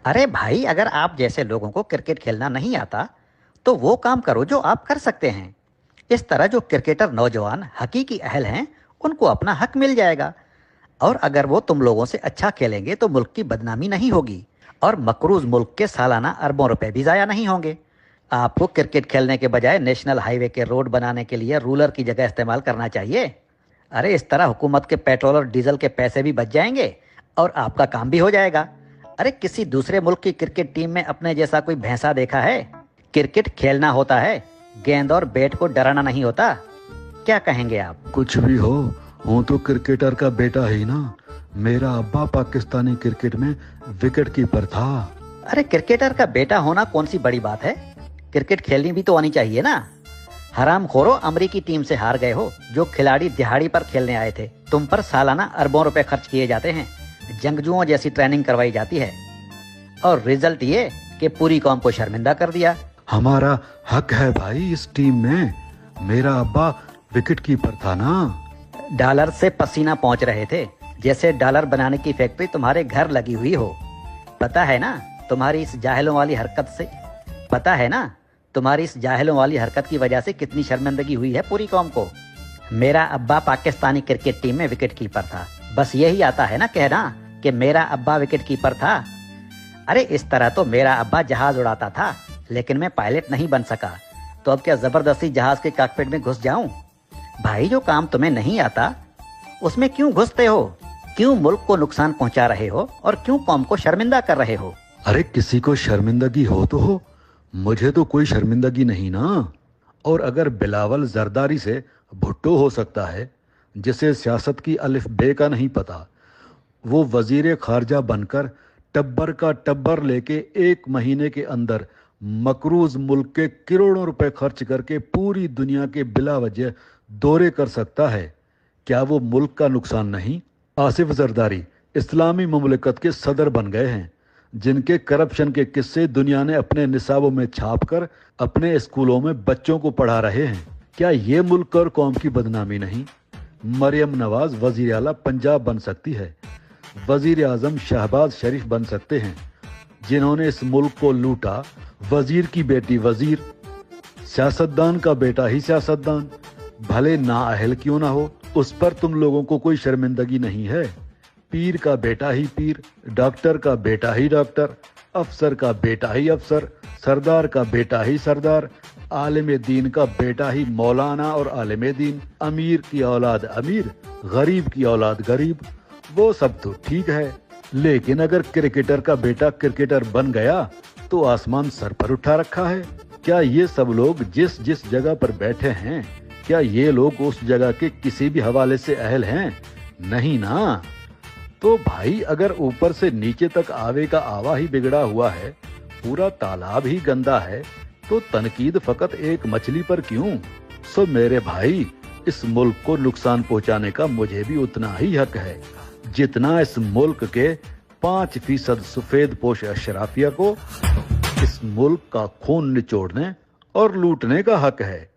अरे भाई, अगर आप जैसे लोगों को क्रिकेट खेलना नहीं आता तो वो काम करो जो आप कर सकते हैं। इस तरह जो क्रिकेटर नौजवान हकीकी अहल हैं उनको अपना हक मिल जाएगा। और अगर वो तुम लोगों से अच्छा खेलेंगे तो मुल्क की बदनामी नहीं होगी और मकरूज मुल्क के सालाना अरबों रुपए भी ज़ाया नहीं होंगे। आपको क्रिकेट खेलने के बजाय नेशनल हाईवे के रोड बनाने के लिए रूलर की जगह इस्तेमाल करना चाहिए। अरे इस तरह हुकूमत के पेट्रोल और डीजल के पैसे भी बच जाएंगे और आपका काम भी हो जाएगा। अरे किसी दूसरे मुल्क की क्रिकेट टीम में अपने जैसा कोई भैंसा देखा है? क्रिकेट खेलना होता है, गेंद और बैट को डराना नहीं होता। क्या कहेंगे आप? कुछ भी हो, हूँ तो क्रिकेटर का बेटा ही ना। मेरा अब्बा पाकिस्तानी क्रिकेट में विकेट कीपर था। अरे क्रिकेटर का बेटा होना कौन सी बड़ी बात है? क्रिकेट खेलनी भी तो आनी चाहिए ना। हराम खोरो, अमरीकी टीम से हार गए हो। जो खिलाड़ी दिहाड़ी पर खेलने आए थे, तुम पर सालाना अरबों रुपए खर्च किए जाते हैं, जंगजुओं जैसी ट्रेनिंग करवाई जाती है, और रिजल्ट ये कि पूरी कौम को शर्मिंदा कर दिया। हमारा हक है भाई इस टीम में। मेरा अब्बा विकेट कीपर था ना। डॉलर से पसीना पहुंच रहे थे, जैसे डॉलर बनाने की फैक्ट्री तुम्हारे घर लगी हुई हो। पता है ना तुम्हारी इस जाहिलों वाली हरकत से पता है ना तुम्हारी इस जाहिलों वाली हरकत की वजह से कितनी शर्मिंदगी हुई है पूरी कौम को। मेरा अब्बा पाकिस्तानी क्रिकेट टीम में विकेट कीपर था, बस यही आता है ना कहना कि मेरा अब्बा विकेट कीपर था। अरे इस तरह तो मेरा अब्बा जहाज उड़ाता था, लेकिन मैं पायलट नहीं बन सका, तो अब क्या जबरदस्ती जहाज के कॉकपिट में घुस जाऊं? भाई जो काम तुम्हें नहीं आता उसमें क्यों घुसते हो? क्यों मुल्क को नुकसान पहुंचा रहे हो और क्यों कौम को शर्मिंदा कर रहे हो? अरे किसी को शर्मिंदगी हो तो हो, मुझे तो कोई शर्मिंदगी नहीं ना। और अगर बिलावल जरदारी से भुट्टो हो सकता है, जिसे सियासत की अलिफ बे का नहीं पता, वो वजीर खारजा बनकर टब्बर का टब्बर लेके 1 महीने के अंदर मकरूज मुल्क के करोड़ों रुपए खर्च करके पूरी दुनिया के बिला वजह दौरे कर सकता है, क्या वो मुल्क का नुकसान नहीं? आसिफ जरदारी इस्लामी मुमलिकत के सदर बन गए हैं, जिनके करप्शन के किस्से दुनिया ने अपने निसाबों में छाप कर अपने स्कूलों में बच्चों को पढ़ा रहे हैं। क्या ये मुल्क और कौम की बदनामी नहीं? मरियम नवाज वजीर आला पंजाब बन सकती है, वजीर आजम शहबाज शरीफ बन सकते हैं, जिन्होंने इस मुल्क को लूटा। वजीर की बेटी वजीर, सियासतदान का बेटा ही सियासतदान, भले नाअहल क्यों ना हो, उस पर तुम लोगों को कोई शर्मिंदगी नहीं है। पीर का बेटा ही पीर, डॉक्टर का बेटा ही डॉक्टर, अफसर का बेटा ही अफसर, सरदार का बेटा ही सरदार, आलिम दीन का बेटा ही मौलाना और आलिम दीन, अमीर की औलाद अमीर, गरीब की औलाद गरीब। वो सब तो ठीक है, लेकिन अगर क्रिकेटर का बेटा क्रिकेटर बन गया तो आसमान सर पर उठा रखा है। क्या ये सब लोग जिस जिस जगह पर बैठे हैं, क्या ये लोग उस जगह के किसी भी हवाले से अहल हैं? नहीं ना। तो भाई अगर ऊपर से नीचे तक आवे का आवा ही बिगड़ा हुआ है, पूरा तालाब ही गंदा है, तो तनकीद फकत एक मछली पर क्यों? सो मेरे भाई, इस मुल्क को नुकसान पहुंचाने का मुझे भी उतना ही हक है जितना इस मुल्क के 5% सफेद पोश अशराफिया को इस मुल्क का खून निचोड़ने और लूटने का हक है।